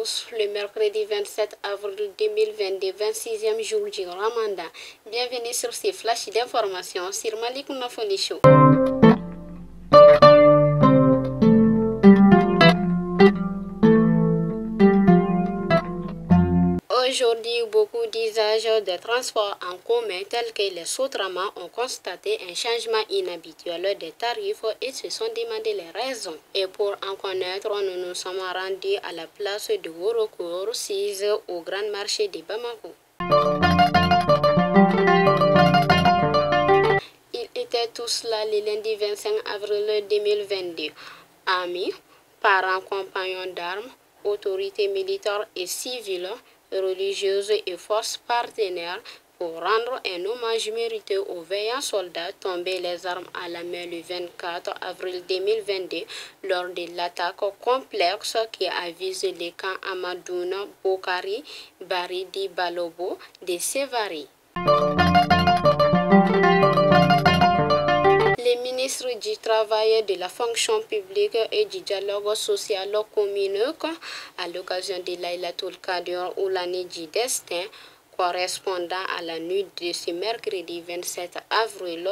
tous, le mercredi 27 avril 2022, 26e jour du Ramadan. Bienvenue sur ces flashs d'informations sur Malik Nafoni Show. Aujourd'hui, beaucoup d'usages de transport en commun tels que les Sotramas ont constaté un changement inhabituel des tarifs et se sont demandé les raisons. Et pour en connaître, nous nous sommes rendus à la place de Worokour, 6 au Grand Marché de Bamako. Ils étaient tous là le lundi 25 avril 2022. Amis, parents, compagnons d'armes, autorités militaires et civiles, religieuses et forces partenaires pour rendre un hommage mérité aux veillants soldats tombés les armes à la main le 24 avril 2022 lors de l'attaque complexe qui a visé les camps Amadouna, Bokari, Baridi, Balobo de Sévari. Les ministres du Travail, de la fonction publique et du dialogue social communiquent à l'occasion de Laylatul Qadr ou l'année du destin correspondant à la nuit de ce mercredi 27 avril,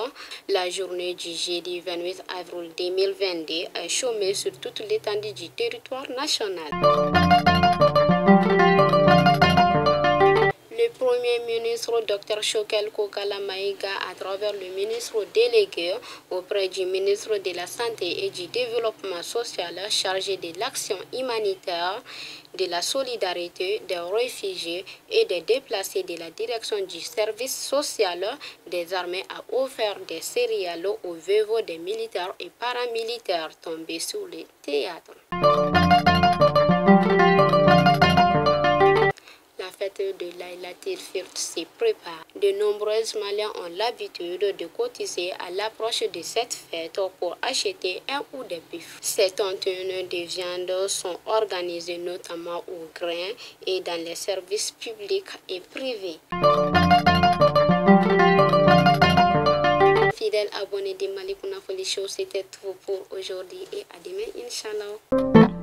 la journée du jeudi 28 avril 2022 est chômée sur toute l'étendue du territoire national. Le Premier ministre Dr Choguel Kokalla Maïga, à travers le ministre délégué auprès du ministre de la Santé et du Développement social chargé de l'action humanitaire, de la solidarité des réfugiés et des déplacés de la direction du service social des armées, a offert des céréales aux veuves des militaires et paramilitaires tombés sur le théâtre. La fête de Laylatul Qadr se prépare. De nombreux Maliens ont l'habitude de cotiser à l'approche de cette fête pour acheter un ou des bœufs. Ces tonnes de viande sont organisées notamment au grain et dans les services publics et privés. Fidèles abonnés de Malik Nafoni Show, c'était tout pour aujourd'hui et à demain, Inch'Allah.